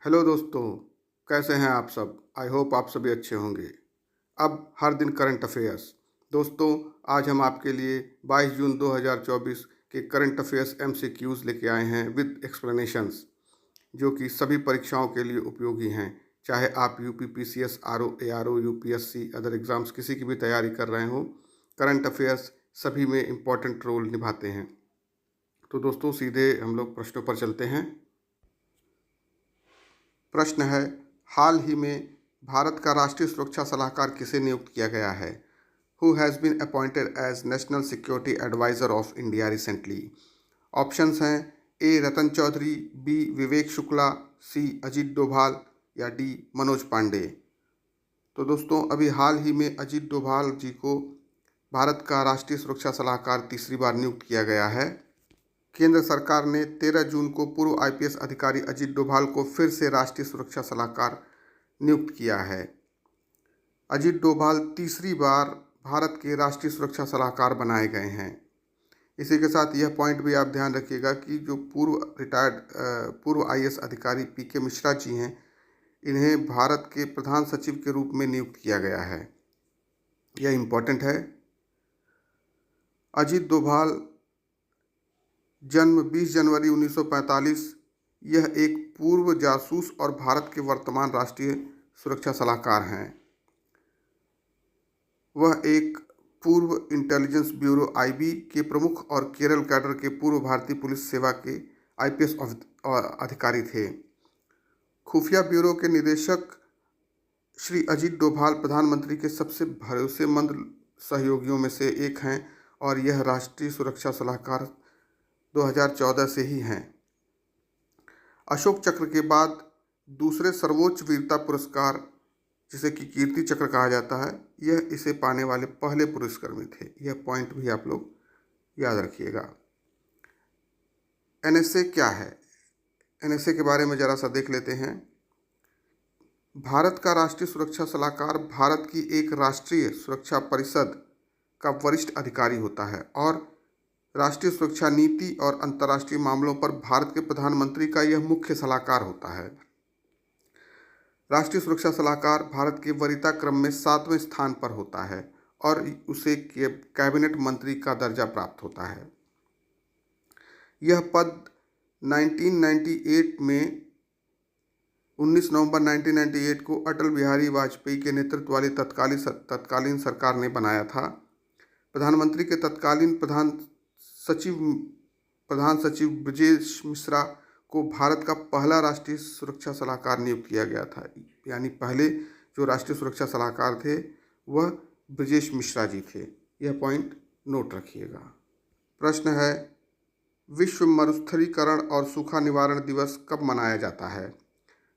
Hello दोस्तों, कैसे हैं आप सब? आई होप आप सभी अच्छे होंगे। अब हर दिन करंट अफेयर्स। दोस्तों, आज हम आपके लिए 22 जून 2024 के करंट अफेयर्स एमसीक्यूज़ लेके आए हैं विद एक्सप्लेनेशंस, जो कि सभी परीक्षाओं के लिए उपयोगी हैं। चाहे आप UP PCS, RO, ARO, UPSC, other exams किसी की भी तैयारी कर रहे हों, करंट अफेयर्स सभी में इम्पॉर्टेंट रोल निभाते हैं। तो दोस्तों, सीधे हम लोग प्रश्नों पर चलते हैं। प्रश्न है, हाल ही में भारत का राष्ट्रीय सुरक्षा सलाहकार किसे नियुक्त किया गया है? Who has been appointed as National Security Adviser of India recently? Options हैं A Ratan Chaudhary, B Vivek Shukla, C Ajit Doval या डी मनोज पांडे। तो दोस्तों, अभी हाल ही में अजीत डोभाल जी को भारत का राष्ट्रीय सुरक्षा सलाहकार तीसरी बार नियुक्त किया गया है। केंद्र सरकार ने 13 जून को पूर्व आईपीएस अधिकारी अजीत डोभाल को फिर से राष्ट्रीय सुरक्षा सलाहकार नियुक्त किया है। अजीत डोभाल तीसरी बार भारत के राष्ट्रीय सुरक्षा सलाहकार बनाए गए हैं। इसी के साथ यह पॉइंट भी आप ध्यान रखिएगा कि जो पूर्व आईएएस अधिकारी पीके मिश्रा जी हैं, इन्हें भारत के प्रधान सचिव के रूप में नियुक्त किया गया है। यह इम्पोर्टेंट है। अजीत डोभाल जन्म 20 जनवरी 1945। यह एक पूर्व जासूस और भारत के वर्तमान राष्ट्रीय सुरक्षा सलाहकार हैं। वह एक पूर्व इंटेलिजेंस ब्यूरो आईबी के प्रमुख और केरल कैडर के पूर्व भारतीय पुलिस सेवा के आईपीएस अधिकारी थे। खुफिया ब्यूरो के निदेशक श्री अजीत डोभाल प्रधानमंत्री के सबसे भरोसेमंद सहयोगियों में से एक हैं और यह राष्ट्रीय सुरक्षा सलाहकार 2014 से ही हैं। अशोक चक्र के बाद दूसरे सर्वोच्च वीरता पुरस्कार, जिसे कि कीर्ति चक्र कहा जाता है, यह इसे पाने वाले पहले पुरस्कर्मी थे। यह पॉइंट भी आप लोग याद रखिएगा। एनएसए क्या है? एनएसए के बारे में ज़रा सा देख लेते हैं। भारत का राष्ट्रीय सुरक्षा सलाहकार भारत की एक राष्ट्रीय सुरक्षा परिषद का वरिष्ठ अधिकारी होता है और राष्ट्रीय सुरक्षा नीति और अंतर्राष्ट्रीय मामलों पर भारत के प्रधानमंत्री का यह मुख्य सलाहकार होता है। राष्ट्रीय सुरक्षा सलाहकार भारत के वरीयता क्रम में 7वें स्थान पर होता है और उसे कैबिनेट मंत्री का दर्जा प्राप्त होता है। यह पद 1998 में 19 नवंबर 1998 को अटल बिहारी वाजपेयी के नेतृत्व वाली तत्कालीन सरकार ने बनाया था। प्रधानमंत्री के तत्कालीन प्रधान सचिव ब्रजेश मिश्रा को भारत का पहला राष्ट्रीय सुरक्षा सलाहकार नियुक्त किया गया था। यानी पहले जो राष्ट्रीय सुरक्षा सलाहकार थे वह ब्रजेश मिश्रा जी थे। यह पॉइंट नोट रखिएगा। प्रश्न है, विश्व मरुस्थलीकरण और सूखा निवारण दिवस कब मनाया जाता है?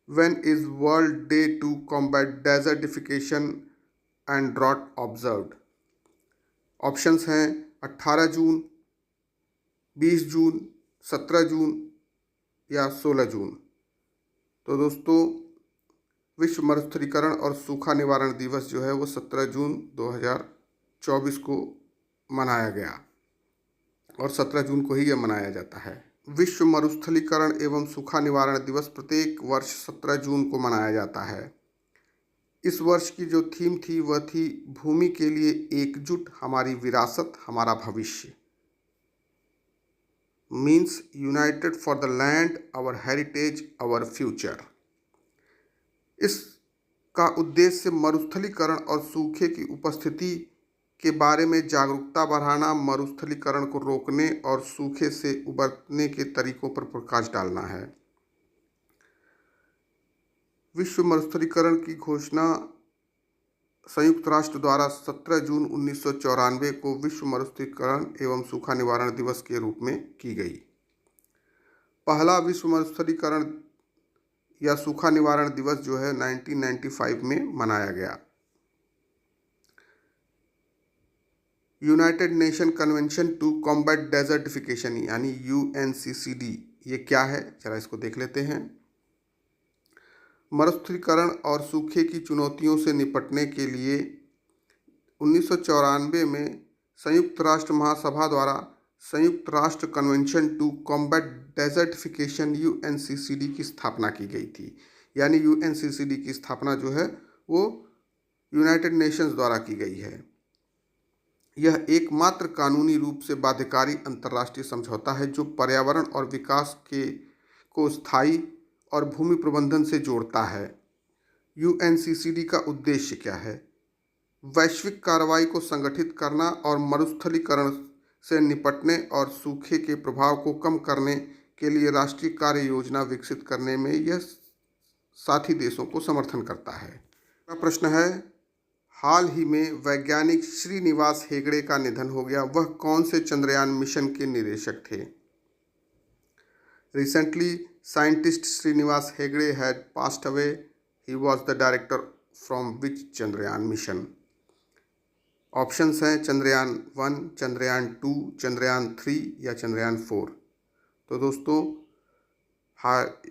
When is World Day to combat Desertification and Drought observed? Options हैं 18 जून, 20 जून, 17 जून या 16 जून। तो दोस्तों, विश्व मरुस्थलीकरण और सूखा निवारण दिवस जो है वो 17 जून 2024 को मनाया गया और 17 जून को ही यह मनाया जाता है। विश्व मरुस्थलीकरण एवं सूखा निवारण दिवस प्रत्येक वर्ष 17 जून को मनाया जाता है। इस वर्ष की जो थीम थी वह थी भूमि के लिए एकजुट, हमारी विरासत हमारा भविष्य। Means united for the land, our heritage, our future. इसका उद्देश्य मरुस्थलीकरण और सूखे की उपस्थिति के बारे में जागरूकता बढ़ाना, मरुस्थलीकरण को रोकने और सूखे से उबरने के तरीकों पर प्रकाश डालना है। विश्व मरुस्थलीकरण की घोषणा संयुक्त राष्ट्र द्वारा 17 जून 1994 को विश्व मरुस्थलीकरण एवं सूखा निवारण दिवस के रूप में की गई। पहला विश्व मरुस्थलीकरण या सूखा निवारण दिवस जो है 1995 में मनाया गया। United Nation Convention to combat Desertification यानी UNCCD, ये क्या है जरा इसको देख लेते हैं। मरुस्थलीकरण और सूखे की चुनौतियों से निपटने के लिए 1994 में संयुक्त राष्ट्र महासभा द्वारा संयुक्त राष्ट्र convention to combat desertification UNCCD की स्थापना की गई थी। यानी यूएनसीसीडी की स्थापना जो है वो यूनाइटेड नेशंस द्वारा की गई है। यह एकमात्र कानूनी रूप से बाध्यकारी अंतर्राष्ट्रीय समझौता है जो पर्यावरण और विकास के को स्थायी और भूमि प्रबंधन से जोड़ता है। यूएनसीसीडी का उद्देश्य क्या है? वैश्विक कार्रवाई को संगठित करना और मरुस्थलीकरण से निपटने और सूखे के प्रभाव को कम करने के लिए राष्ट्रीय कार्य योजना विकसित करने में यह साथी देशों को समर्थन करता है। अगला प्रश्न है, हाल ही में वैज्ञानिक श्रीनिवास हेगड़े का निधन हो गया। वह कौन से चंद्रयान मिशन के निदेशक थे? Recently, scientist Srinivas Hegde had passed away. He was the director from which Chandrayaan mission? Options हैं चंद्रयान 1, चंद्रयान 2, चंद्रयान 3 या चंद्रयान 4। तो दोस्तों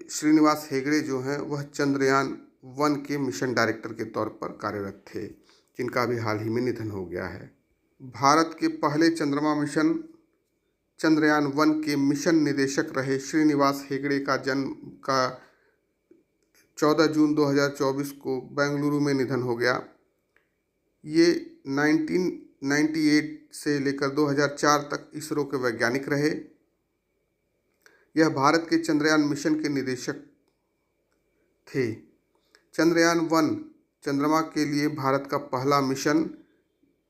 श्रीनिवास हेगड़े जो हैं वह चंद्रयान 1 के मिशन डायरेक्टर के तौर पर कार्यरत थे, जिनका अभी हाल ही में निधन हो गया है। भारत के पहले चंद्रमा मिशन चंद्रयान 1 के मिशन निदेशक रहे श्रीनिवास हेगड़े का जन्म का 14 जून 2024 को बेंगलुरु में निधन हो गया। ये 1998 से लेकर 2004 तक इसरो के वैज्ञानिक रहे। यह भारत के चंद्रयान मिशन के निदेशक थे। चंद्रयान 1 चंद्रमा के लिए भारत का पहला मिशन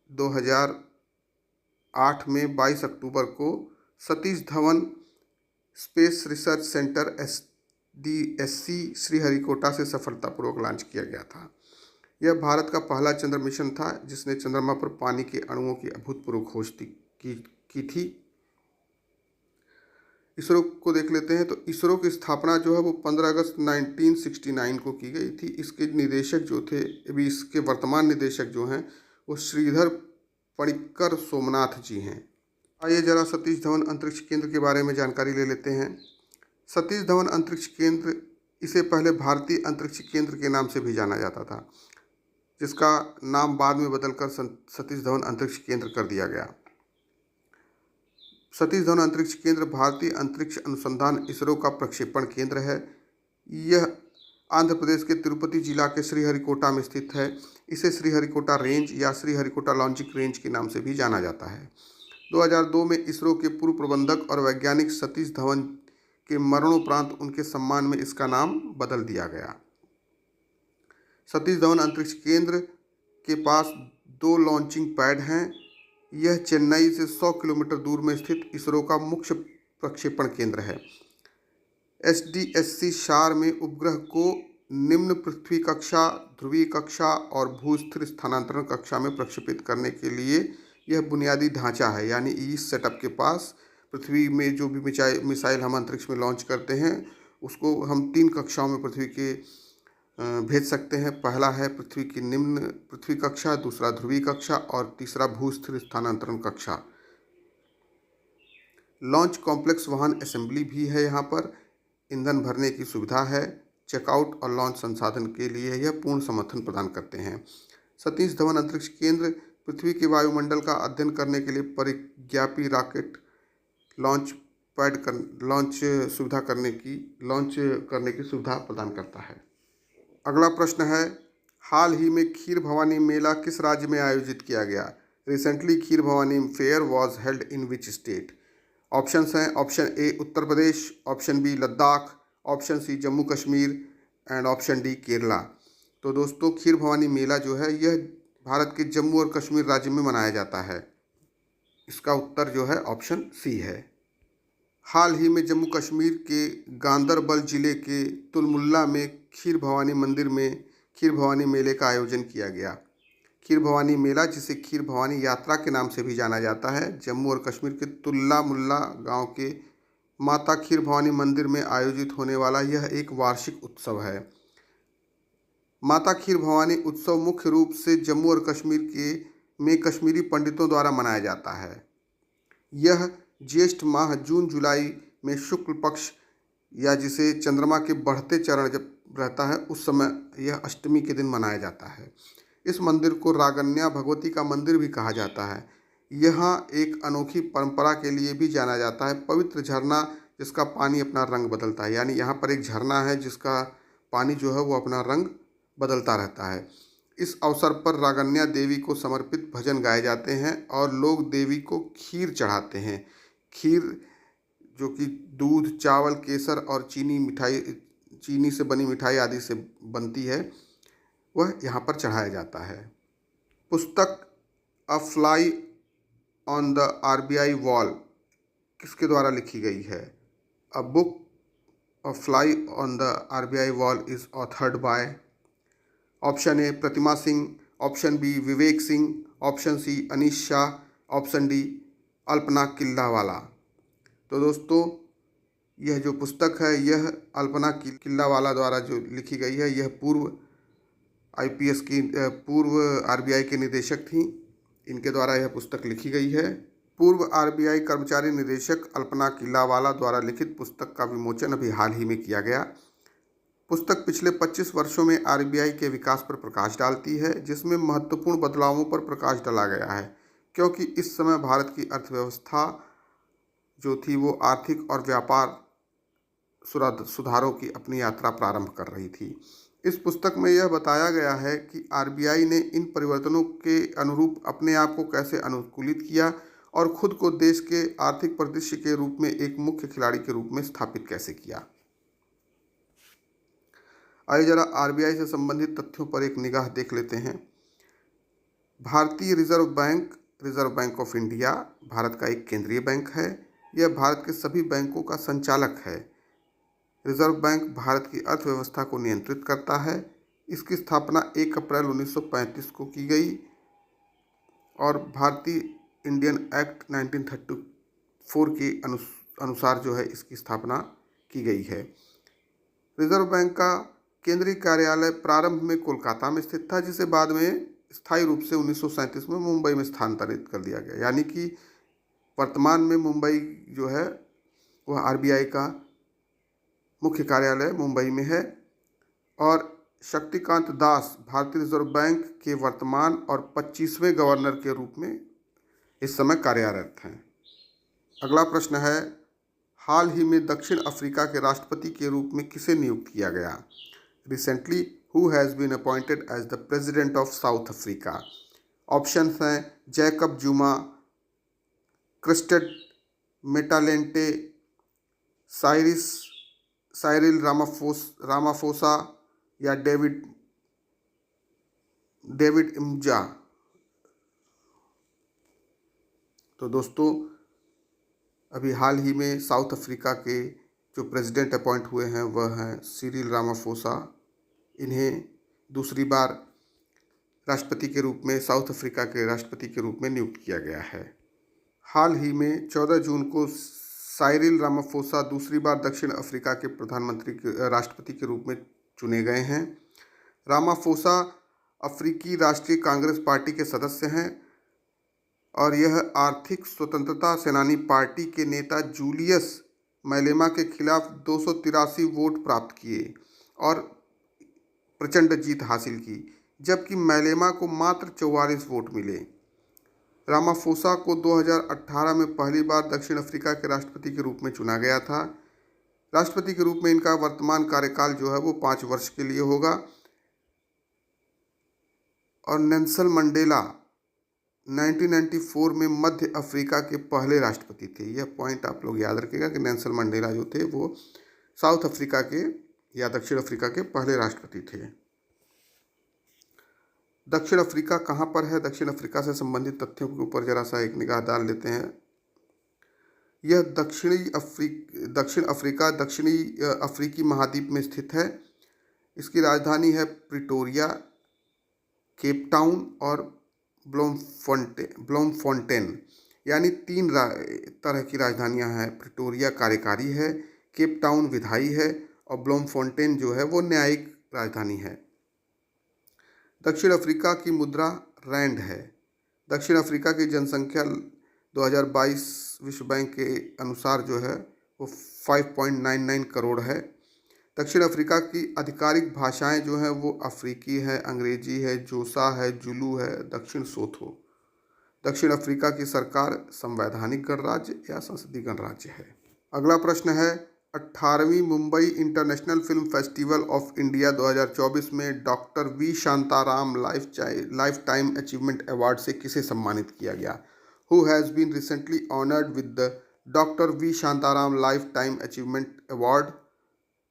2008 में 22 अक्टूबर को Satish Dhawan space research centre SDSC Sriharikota से सफलतापूर्वक लॉन्च किया गया था। यह भारत का पहला चंद्र मिशन था जिसने चंद्रमा पर पानी के अणुओं की अभूतपूर्व खोज की थी। इसरो को देख लेते हैं। तो इसरो की स्थापना जो है वो 15 अगस्त 1969 को की गई थी। इसके निदेशक जो थे, अभी इसके वर्तमान निदेशक जो हैं वो श्रीधर पणिक्कर सोमनाथ जी हैं। आइए जरा सतीश धवन अंतरिक्ष केंद्र के बारे में जानकारी ले लेते हैं। सतीश धवन अंतरिक्ष केंद्र, इसे पहले भारतीय अंतरिक्ष केंद्र के नाम से भी जाना जाता था, जिसका नाम बाद में बदलकर सतीश धवन अंतरिक्ष केंद्र कर दिया गया। सतीश धवन अंतरिक्ष केंद्र भारतीय अंतरिक्ष अनुसंधान इसरो का प्रक्षेपण केंद्र है। यह आंध्र प्रदेश के तिरुपति जिला के श्रीहरिकोटा में स्थित है। इसे श्रीहरिकोटा रेंज या श्रीहरिकोटा लॉन्चिंग रेंज के नाम से भी जाना जाता है। 2002 में इसरो के पूर्व प्रबंधक और वैज्ञानिक सतीश धवन के मरणोपरांत उनके सम्मान में इसका नाम बदल दिया गया। सतीश धवन अंतरिक्ष केंद्र के पास 2 लॉन्चिंग पैड हैं। यह चेन्नई से 100 किलोमीटर दूर में स्थित इसरो का मुख्य प्रक्षेपण केंद्र है। SDSC शार में उपग्रह को निम्न पृथ्वी कक्षा, ध्रुवीय कक्षा और भूस्थिर स्थानांतरण कक्षा में प्रक्षेपित करने के लिए यह बुनियादी ढांचा है। यानी इस सेटअप के पास पृथ्वी में जो भी मिसाइल हम अंतरिक्ष में लॉन्च करते हैं उसको हम 3 कक्षाओं में पृथ्वी के भेज सकते हैं। पहला है पृथ्वी की निम्न पृथ्वी कक्षा, दूसरा ध्रुवीय कक्षा और तीसरा भूस्थिर स्थानांतरण कक्षा। लॉन्च कॉम्प्लेक्स वाहन असेंबली भी है यहाँ पर। ईंधन भरने की सुविधा है। चेकआउट और लॉन्च संसाधन के लिए यह पूर्ण समर्थन प्रदान करते हैं। सतीश धवन अंतरिक्ष केंद्र पृथ्वी के वायुमंडल का अध्ययन करने के लिए परिज्ञापी रॉकेट लॉन्च करने की सुविधा प्रदान करता है। अगला प्रश्न है, हाल ही में खीर भवानी मेला किस राज्य में आयोजित किया गया? Recently Kheer Bhawani fair was held in which state? Options हैं, option A Uttar Pradesh, option B Ladakh, option C Jammu Kashmir and option D Kerala. तो दोस्तों खीर भवानी मेला जो है यह भारत के जम्मू और कश्मीर राज्य में मनाया जाता है। इसका उत्तर जो है ऑप्शन सी है। हाल ही में जम्मू कश्मीर के गांदरबल जिले के तुलमुल्ला में खीर भवानी मंदिर में खीर भवानी मेले का आयोजन किया गया। खीर भवानी मेला, जिसे खीर भवानी यात्रा के नाम से भी जाना जाता है, जम्मू और कश्मीर के तुल्ला मुल्ला गांव के माता खीर भवानी मंदिर में आयोजित होने वाला यह एक वार्षिक उत्सव है। माता खीर भवानी उत्सव मुख्य रूप से जम्मू और कश्मीर में कश्मीरी पंडितों द्वारा मनाया जाता है। यह ज्येष्ठ माह जून जुलाई में शुक्ल पक्ष या जिसे चंद्रमा के बढ़ते चरण जब रहता है उस समय यह अष्टमी के दिन मनाया जाता है। इस मंदिर को रागन्या भगवती का मंदिर भी कहा जाता है। यहाँ एक अनोखी परंपरा के लिए भी जाना जाता है, पवित्र झरना जिसका पानी अपना रंग बदलता है। यानी यहाँ पर एक झरना है जिसका पानी जो है वो अपना रंग बदलता रहता है। इस अवसर पर रागन्या देवी को समर्पित भजन गाए जाते हैं और लोग देवी को खीर चढ़ाते हैं। खीर जो कि दूध, चावल, केसर और चीनी से बनी मिठाई आदि से बनती है, वह यहाँ पर चढ़ाया जाता है। पुस्तक a fly on the RBI wall किसके द्वारा लिखी गई है? A book a fly on the RBI wall is authored by. Option A Pratima Singh, option B Vivek Singh, option C Anish Shah, option D Alpana Killawala. तो दोस्तों, यह जो पुस्तक है यह अल्पना किल्लावाला द्वारा जो लिखी गई है, यह पूर्व आरबीआई के निदेशक थी। इनके द्वारा यह पुस्तक लिखी गई है। पूर्व आरबीआई कर्मचारी निदेशक अल्पना किल्लावाला द्वारा लिखित पुस्तक का विमोचन अभी हाल ही में किया गया। पुस्तक पिछले 25 वर्षों में आरबीआई के विकास पर प्रकाश डालती है, जिसमें महत्वपूर्ण बदलावों पर प्रकाश डाला गया है, क्योंकि इस समय भारत की अर्थव्यवस्था जो थी वो आर्थिक और व्यापार सुधारों की अपनी यात्रा प्रारंभ कर रही थी। इस पुस्तक में यह बताया गया है कि आरबीआई ने इन परिवर्तनों के अनुरूप अपने आप को कैसे अनुकूलित किया और खुद को देश के आर्थिक परिदृश्य के रूप में एक मुख्य खिलाड़ी के रूप में स्थापित कैसे किया। आइए जरा आरबीआई से संबंधित तथ्यों पर एक निगाह देख लेते हैं। भारतीय reserve bank of India Bharat का एक केंद्रीय बैंक है। यह भारत के सभी बैंकों का संचालक है। रिजर्व बैंक भारत की अर्थव्यवस्था को नियंत्रित करता है। इसकी स्थापना 1 अप्रैल 1935 को की गई और भारतीय इंडियन एक्ट 1934 के अनुसार जो है इसकी स्थापना की गई है। रिजर्व बैंक का केंद्रीय कार्यालय प्रारंभ में कोलकाता में स्थित था, जिसे बाद में स्थायी रूप से 1937 में मुंबई में स्थानांतरित कर दिया गया। यानी कि वर्तमान में मुंबई जो है वह आरबीआई का मुख्य कार्यालय मुंबई में है और शक्तिकांत दास भारतीय रिजर्व बैंक के वर्तमान और 25वें गवर्नर के रूप में इस समय कार्यरत हैं। अगला प्रश्न है, हाल ही में दक्षिण अफ्रीका के राष्ट्रपति के रूप में किसे नियुक्त किया गया? Recently who has been appointed as the president of South Africa? Options हैं Jacob Zuma, Christed Metalente, Cyril Ramaphosa या डेविड इम्जा। तो दोस्तों, अभी हाल ही में साउथ अफ्रीका के जो प्रेसिडेंट अपॉइंट हुए हैं वह हैं सिरिल रामाफोसा। इन्हें दूसरी बार राष्ट्रपति के रूप में, साउथ अफ्रीका के राष्ट्रपति के रूप में नियुक्त किया गया है। हाल ही में 14 जून को साइरिल रामाफोसा दूसरी बार दक्षिण अफ्रीका के राष्ट्रपति के रूप में चुने गए हैं। रामाफोसा अफ्रीकी राष्ट्रीय कांग्रेस पार्टी के सदस्य हैं और यह आर्थिक स्वतंत्रता सेनानी पार्टी के नेता जूलियस मैलेमा के खिलाफ 283 वोट प्राप्त किए और प्रचंड जीत हासिल की, जबकि मैलेमा को मात्र 44 वोट मिले। रामाफोसा को 2018 में पहली बार दक्षिण अफ्रीका के राष्ट्रपति के रूप में चुना गया था। राष्ट्रपति के रूप में इनका वर्तमान कार्यकाल जो है वो 5 वर्ष के लिए होगा। और नेल्सन मंडेला 1994 में मध्य अफ्रीका के पहले राष्ट्रपति थे। यह पॉइंट आप लोग याद रखिएगा कि नेल्सन मंडेला जो थे वो साउथ अफ्रीका के या दक्षिण अफ्रीका के पहले राष्ट्रपति थे। दक्षिण अफ्रीका कहाँ पर है? दक्षिण अफ्रीका से संबंधित तथ्यों के ऊपर जरा सा एक निगाह डाल लेते हैं। यह दक्षिण अफ्रीका दक्षिणी अफ्रीकी महाद्वीप में स्थित है। इसकी राजधानी है प्रिटोरिया, केप टाउन और ब्लोमफोंटेन। यानी 3 तरह की राजधानियां हैं। प्रिटोरिया कार्यकारी है, केप टाउन विधायी है और ब्लोमफोंटेन जो है वो न्यायिक राजधानी है। दक्षिण अफ्रीका की मुद्रा रैंड है। दक्षिण अफ्रीका की जनसंख्या 2022 विश्व बैंक के अनुसार जो है वो 5.99 करोड़ है। दक्षिण अफ्रीका की आधिकारिक भाषाएं जो हैं वो अफ्रीकी है, अंग्रेजी है, जोसा है, जुलू है, दक्षिण सोथो। दक्षिण अफ्रीका की सरकार संवैधानिक गणराज्य या संसदीय गणराज्य है? अगला प्रश्न है, 18वीं Mumbai international film festival of India 2024 में doctor V Shantaram lifetime achievement award से किसे सम्मानित किया गया? Who has been recently honoured with the doctor V Shantaram lifetime achievement award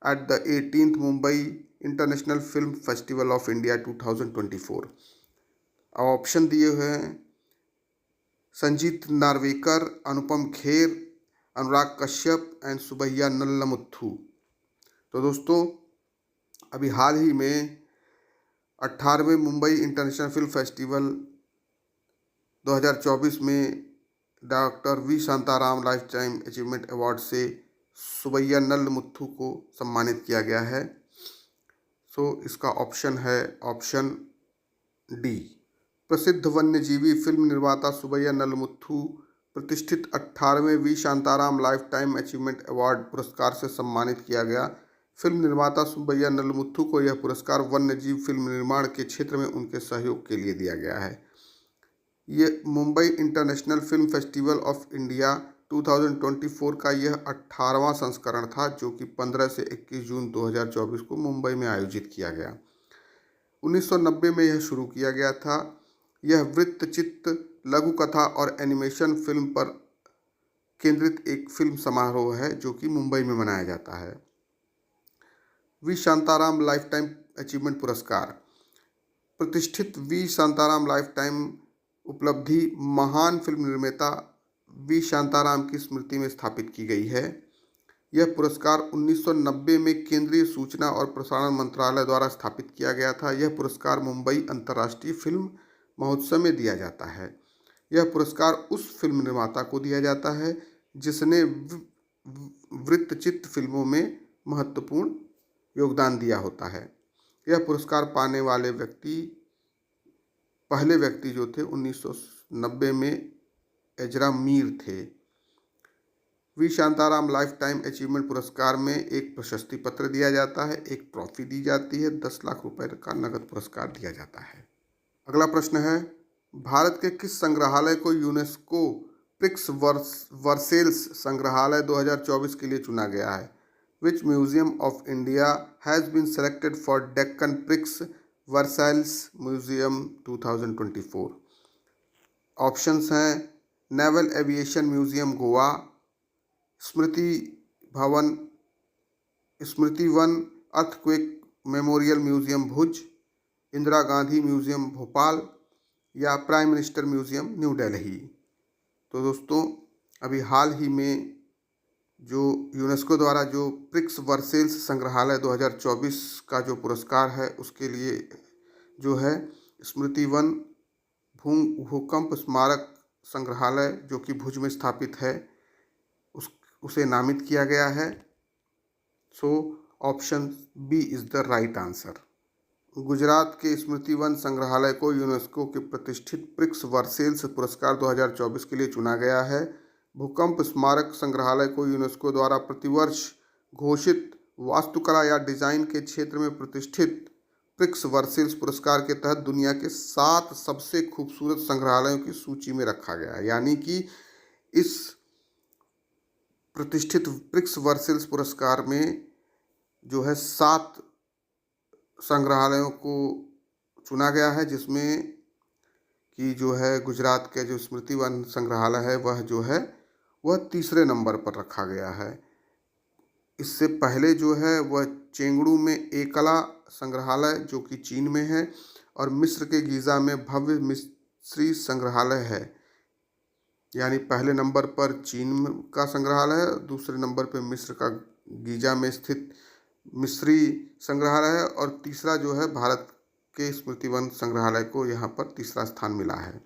at the 18th Mumbai International Film Festival of India 2024? अब option दिए हुए हैं, संजीत नार्वेकर, अनुपम खेर, अनुराग कश्यप एंड सुबैया नल्लमुथु। तो दोस्तों, अभी हाल ही में 18वें मुंबई इंटरनेशनल फिल्म फेस्टिवल 2024 में doctor V Shantaram lifetime achievement award से सुबैया नल्लमुथु को सम्मानित किया गया है। इसका ऑप्शन है ऑप्शन डी। प्रसिद्ध वन्यजीवी फिल्म निर्माता सुबैया नल्लमुथु प्रतिष्ठित 18वें V Shantaram lifetime achievement award पुरस्कार से सम्मानित किया गया। फिल्म निर्माता सुबैया नल्लमुथु को यह पुरस्कार वन्यजीव फिल्म निर्माण के क्षेत्र में उनके सहयोग के लिए दिया गया है। ये Mumbai international film festival of India 2024 का यह 18वां संस्करण था, जो कि 15 से 21 जून 2024 को मुंबई में आयोजित किया गया। 1990 में यह शुरू किया गया था। यह वृत्तचित्र, लघु कथा और एनिमेशन फिल्म पर केंद्रित एक फिल्म समारोह है जो कि मुंबई में मनाया जाता है। V Shantaram lifetime achievement पुरस्कार। प्रतिष्ठित वी शांताराम लाइफ टाइम उपलब्धि महान फिल्म निर्माता वी शांताराम की स्मृति में स्थापित की गई है। यह पुरस्कार 1990 में केंद्रीय सूचना और प्रसारण मंत्रालय द्वारा स्थापित किया गया था। यह पुरस्कार मुंबई अंतर्राष्ट्रीय फिल्म महोत्सव में दिया जाता है। यह पुरस्कार उस फिल्म निर्माता को दिया जाता है जिसने वृत्तचित्र फिल्मों में महत्वपूर्ण योगदान दिया होता है। यह पुरस्कार पाने वाले पहले व्यक्ति जो थे 1990 में एजरा मीर थे। V Shantaram lifetime achievement पुरस्कार में एक प्रशस्ति पत्र दिया जाता है, एक ट्रॉफी दी जाती है, 10 लाख रुपए का नगद पुरस्कार दिया जाता है। अगला प्रश्न है, भारत के किस संग्रहालय को यूनेस्को प्रिक्स वर्सेल्स संग्रहालय 2024 के लिए चुना गया है? Which museum of India has been selected for Deccan prix Versailles museum 2024? Options हैं, naval aviation museum Goa, Smriti Van earthquake memorial museum Bhuj, Indira Gandhi museum Bhopal या prime minister museum New Delhi. तो दोस्तों, अभी हाल ही में जो यूनेस्को द्वारा जो प्रिक्स वर्सेल्स संग्रहालय 2024 का जो पुरस्कार है, उसके लिए जो है स्मृति वन भूकंप स्मारक संग्रहालय जो कि भुज में स्थापित है, उसे नामित किया गया है। Option B is the right answer. Gujarat के स्मृति वन संग्रहालय को यूनेस्को के प्रतिष्ठित प्रिक्स वर्सेल्स पुरस्कार 2024 के लिए चुना गया है। भूकंप स्मारक संग्रहालय को यूनेस्को द्वारा प्रतिवर्ष घोषित वास्तुकला या डिजाइन के क्षेत्र में प्रतिष्ठित प्रिक्स वर्सेल्स पुरस्कार के तहत दुनिया के 7 सबसे खूबसूरत संग्रहालयों की सूची में रखा गया है। यानी कि इस प्रतिष्ठित प्रिक्स वर्सेल्स पुरस्कार में जो है 7 संग्रहालयों को चुना गया है, जिसमें कि जो है गुजरात के जो स्मृति वन संग्रहालय है वह तीसरे नंबर पर रखा गया है। इससे पहले जो है वह चेंगड़ू में एकला संग्रहालय जो कि चीन में है, और मिस्र के गीज़ा में भव्य मिस्री संग्रहालय है। यानी पहले नंबर पर चीन का संग्रहालय है, दूसरे नंबर पर मिस्र का गीज़ा में स्थित मिस्री संग्रहालय है, और तीसरा जो है भारत के स्मृति वन संग्रहालय को यहाँ पर तीसरा स्थान मिला है।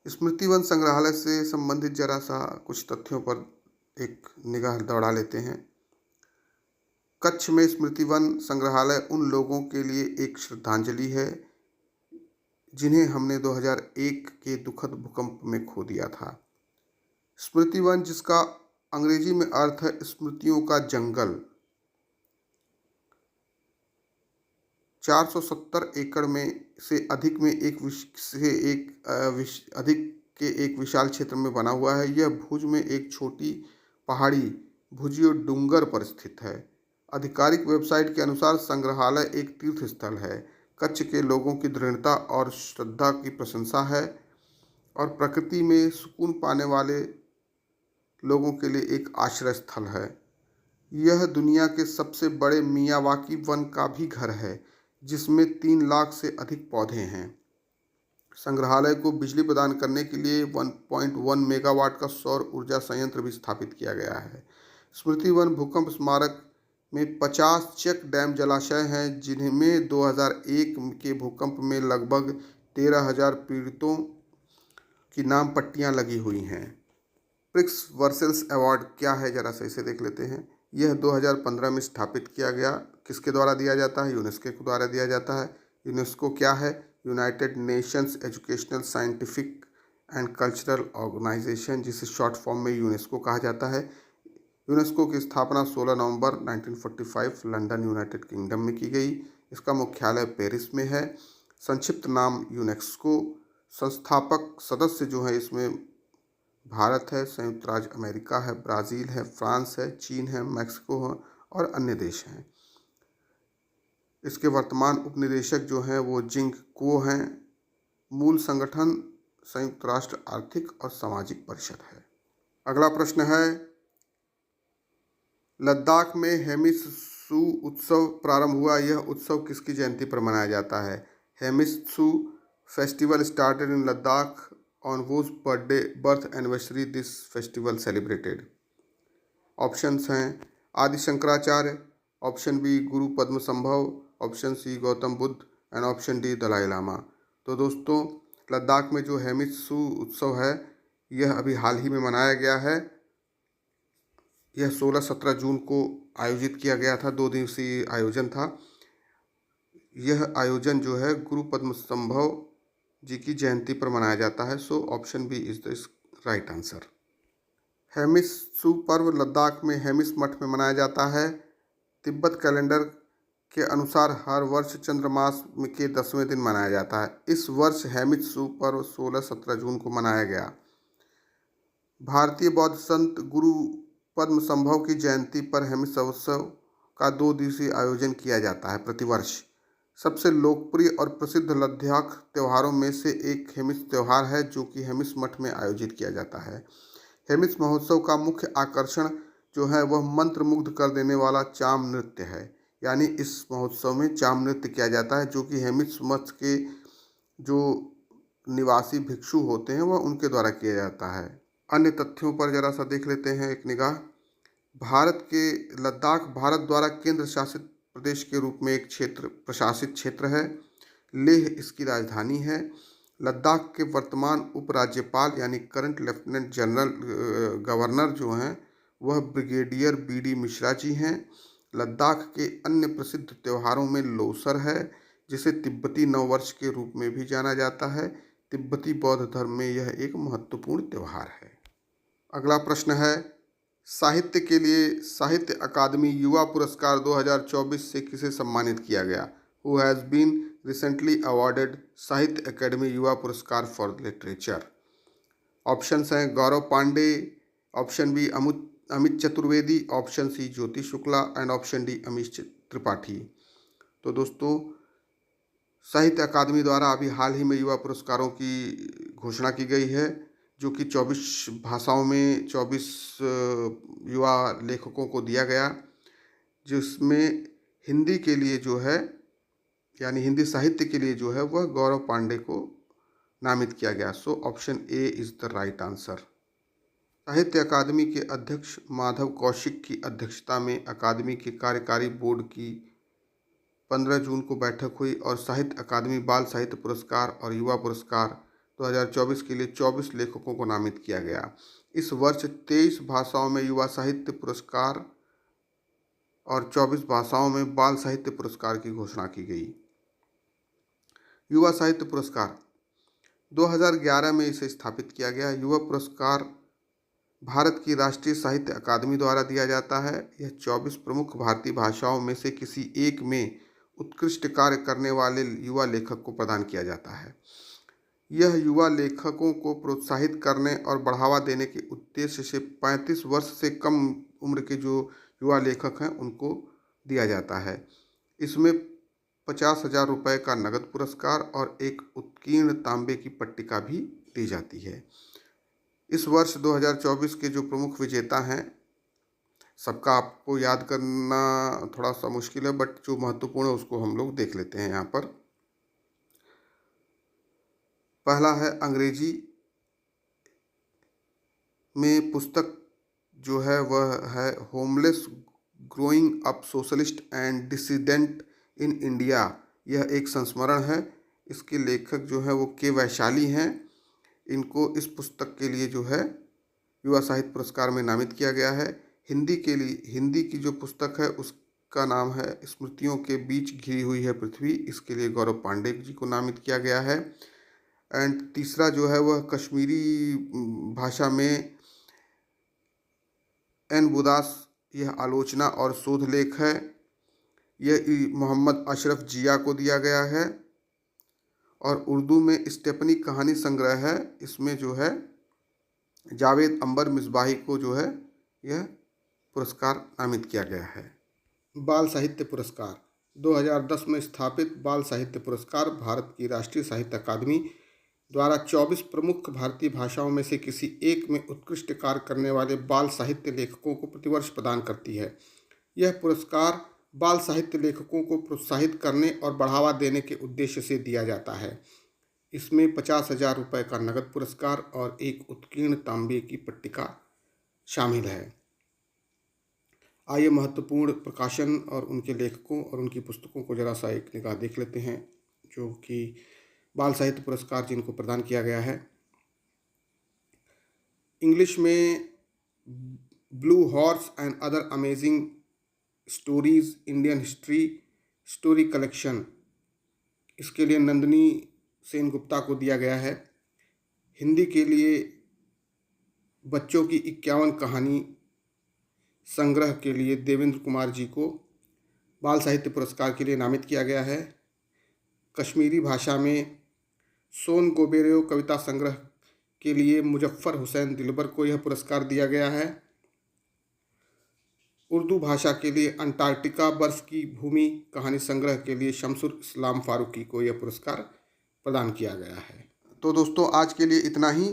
स्मृति वन संग्रहालय से संबंधित जरा सा कुछ तथ्यों पर एक निगाह दौड़ा लेते हैं। कच्छ में स्मृति वन संग्रहालय उन लोगों के लिए एक श्रद्धांजलि है जिन्हें हमने 2001 के दुखद भूकंप में खो दिया था। स्मृति वन, जिसका अंग्रेजी में अर्थ है स्मृतियों का जंगल, 470 एकड़ में से अधिक में अधिक के एक विशाल क्षेत्र में बना हुआ है। यह भुज में एक छोटी पहाड़ी भुजियो डूंगर पर स्थित है। आधिकारिक वेबसाइट के अनुसार संग्रहालय एक तीर्थ स्थल है, कच्छ के लोगों की दृढ़ता और श्रद्धा की प्रशंसा है और प्रकृति में सुकून पाने वाले लोगों के लिए एक आश्रय स्थल है। यह दुनिया के सबसे बड़े मियावाकी वन का भी घर है, जिसमें 3 लाख से अधिक पौधे हैं। संग्रहालय को बिजली प्रदान करने के लिए 1.1 मेगावाट का सौर ऊर्जा संयंत्र भी स्थापित किया गया है। स्मृति वन भूकंप स्मारक में 50 चेक डैम जलाशय हैं, जिनमें 2001 के भूकंप में लगभग 13,000 पीड़ितों की नाम पट्टियां लगी हुई हैं। प्रिक्स वर्सेल्स अवार्ड क्या है, जरा से इसे देख लेते हैं। यह 2015 में स्थापित किया गया। किसके द्वारा दिया जाता है? यूनेस्को के द्वारा दिया जाता है। यूनेस्को क्या है? United Nations Educational, Scientific and Cultural Organization, जिसे शॉर्ट फॉर्म में यूनेस्को कहा जाता है। यूनेस्को की स्थापना 16 नवंबर 1945 लंदन, यूनाइटेड किंगडम में की गई। इसका मुख्यालय पेरिस में है। संक्षिप्त नाम यूनेस्को। संस्थापक सदस्य जो है इसमें भारत है, संयुक्त राज्य अमेरिका है, ब्राज़ील है, फ्रांस है, चीन है, मैक्सिको है और अन्य देश हैं। इसके वर्तमान उपनिदेशक जो हैं वो जिंग को हैं। मूल संगठन संयुक्त राष्ट्र आर्थिक और सामाजिक परिषद है। अगला प्रश्न है, लद्दाख में हेमित्सु उत्सव प्रारंभ हुआ। यह उत्सव किसकी जयंती पर मनाया जाता है? Hemitsu festival started in Ladakh on whose birth anniversary this festival celebrated. Options हैं Adi Shankaracharya, option B Guru Padma Sambhav, option C Gautam Buddha and option D Dalai Lama. तो दोस्तों, लद्दाख में जो हेमित्सु उत्सव है यह अभी हाल ही में मनाया गया है। यह 16-17 जून को आयोजित किया गया था, 2 दिवसीय आयोजन था। यह आयोजन जो है गुरु पद्म संभव जी की जयंती पर मनाया जाता है। So option B is the right answer. Hemitsu पर्व लद्दाख में हेमिस मठ में मनाया जाता है। तिब्बत कैलेंडर के अनुसार हर वर्ष चंद्रमास के 10वें दिन मनाया जाता है। इस वर्ष हेमित्सु पर्व 16-17 जून को मनाया गया। भारतीय बौद्ध संत गुरु पद्म संभव की जयंती पर हेमिस उत्सव का 2 दिवसीय आयोजन किया जाता है प्रतिवर्ष। सबसे लोकप्रिय और प्रसिद्ध लद्दाख त्योहारों में से एक हेमिस त्यौहार है, जो कि हेमिस मठ में आयोजित किया जाता है। हेमिस महोत्सव का मुख्य आकर्षण जो है वह मंत्रमुग्ध कर देने वाला चाम नृत्य है। यानी इस महोत्सव में चाम नृत्य किया जाता है, जो कि हेमिस मठ के जो निवासी भिक्षु होते हैं वह उनके द्वारा किया जाता है। अन्य तथ्यों पर जरा सा देख लेते हैं एक निगाह। लद्दाख भारत द्वारा केंद्र शासित प्रदेश के रूप में एक प्रशासित क्षेत्र है। लेह इसकी राजधानी है। लद्दाख के वर्तमान उपराज्यपाल यानी करंट लेफ्टिनेंट जनरल गवर्नर जो हैं वह ब्रिगेडियर BD मिश्रा जी हैं। लद्दाख के अन्य प्रसिद्ध त्योहारों में लोसर है, जिसे तिब्बती नववर्ष के रूप में भी जाना जाता है। तिब्बती बौद्ध धर्म में यह एक महत्वपूर्ण त्यौहार है। अगला प्रश्न है, साहित्य के लिए साहित्य अकादमी युवा पुरस्कार 2024 से किसे सम्मानित किया गया? Who has been recently awarded Sahitya Akademi Yuva Puraskar for literature? Options हैं Gaurav Pandey, option B Amit Chaturvedi, option C Jyoti Shukla and option D Amish Tripathi. तो दोस्तों, साहित्य अकादमी द्वारा अभी हाल ही में युवा पुरस्कारों की घोषणा की गई है, जो कि 24 भाषाओं में 24 युवा लेखकों को दिया गया, जिसमें हिंदी के लिए जो है यानी हिंदी साहित्य के लिए जो है वह गौरव पांडे को नामित किया गया। So option A is the right answer. साहित्य अकादमी के अध्यक्ष माधव कौशिक की अध्यक्षता में अकादमी के कार्यकारी बोर्ड की 15 जून को बैठक हुई और साहित्य अकादमी बाल साहित्य पुरस्कार और युवा पुरस्कार 2024 के लिए 24 लेखकों को नामित किया गया। इस वर्ष 23 भाषाओं में युवा साहित्य पुरस्कार और 24 भाषाओं में बाल साहित्य पुरस्कार की घोषणा की गई। युवा साहित्य पुरस्कार 2011 में इसे स्थापित किया गया। युवा पुरस्कार भारत की राष्ट्रीय साहित्य अकादमी द्वारा दिया जाता है। यह 24 प्रमुख भारतीय भाषाओं में से किसी एक में उत्कृष्ट कार्य करने वाले युवा लेखक को प्रदान किया जाता है। यह युवा लेखकों को प्रोत्साहित करने और बढ़ावा देने के उद्देश्य से 35 वर्ष से कम उम्र के जो युवा लेखक हैं उनको दिया जाता है। इसमें 50,000 रुपये का नगद पुरस्कार और एक उत्कीर्ण तांबे की पट्टिका भी दी जाती है। इस वर्ष 2024 के जो प्रमुख विजेता हैं, सबका आपको याद करना थोड़ा सा मुश्किल है, बट जो महत्वपूर्ण है उसको हम लोग देख लेते हैं यहाँ पर। पहला है अंग्रेजी में पुस्तक जो है वह है homeless growing up socialist and dissident in India. यह एक संस्मरण है। इसके लेखक जो है वो के वैशाली हैं। इनको इस पुस्तक के लिए जो है युवा साहित्य पुरस्कार में नामित किया गया है। हिंदी की जो पुस्तक है उसका नाम है स्मृतियों के बीच घिरी हुई है पृथ्वी। इसके लिए गौरव पांडे जी को नामित किया गया है। एंड तीसरा जो है वह कश्मीरी भाषा में एन बुदास, यह आलोचना और शोध लेख है। यह मोहम्मद अशरफ जिया को दिया गया है। और उर्दू में स्टेपनी कहानी संग्रह है। इसमें जो है जावेद अंबर मिसबाही को जो है यह पुरस्कार नामित किया गया है। बाल साहित्य पुरस्कार 2010 में स्थापित बाल साहित्य पुरस्कार भारत की राष्ट्रीय साहित्य अकादमी द्वारा 24 प्रमुख भारतीय भाषाओं में से किसी एक में उत्कृष्ट कार्य करने वाले बाल साहित्य लेखकों को प्रतिवर्ष प्रदान करती है। यह पुरस्कार बाल साहित्य लेखकों को प्रोत्साहित करने और बढ़ावा देने के उद्देश्य से दिया जाता है। इसमें 50,000 रुपये का नगद पुरस्कार और एक उत्कीर्ण तांबे की पट्टिका शामिल है। आइए महत्वपूर्ण प्रकाशन और उनके लेखकों और उनकी पुस्तकों को जरा सा एक निगाह देख लेते हैं, जो कि बाल साहित्य पुरस्कार जिनको प्रदान किया गया है। इंग्लिश में blue horse and other amazing stories Indian history story collection, इसके लिए नंदिनी सेन गुप्ता को दिया गया है। हिंदी के लिए बच्चों की 51 कहानी संग्रह के लिए देवेंद्र कुमार जी को बाल साहित्य पुरस्कार के लिए नामित किया गया है। कश्मीरी भाषा में सोन गोबेरेव कविता संग्रह के लिए मुजफ्फर हुसैन दिलबर को यह पुरस्कार दिया गया है। उर्दू भाषा के लिए अंटार्कटिका बर्फ की भूमि कहानी संग्रह के लिए शमसुल इस्लाम फारूकी को यह पुरस्कार प्रदान किया गया है। तो दोस्तों आज के लिए इतना ही।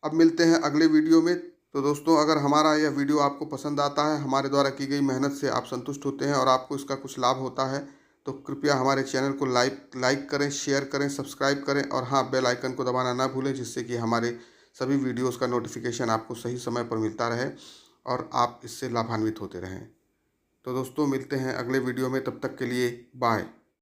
अब मिलते हैं अगले वीडियो में। तो दोस्तों अगर हमारा यह वीडियो आपको पसंद आता है, हमारे द्वारा की गई मेहनत से आप संतुष्ट होते हैं और आपको इसका कुछ लाभ होता है, तो कृपया हमारे चैनल को लाइक करें, शेयर करें, सब्सक्राइब करें और हाँ, बेल आइकन को दबाना ना भूलें, जिससे कि हमारे सभी वीडियोस का नोटिफिकेशन आपको सही समय पर मिलता रहे और आप इससे लाभान्वित होते रहें। तो दोस्तों मिलते हैं अगले वीडियो में, तब तक के लिए बाय।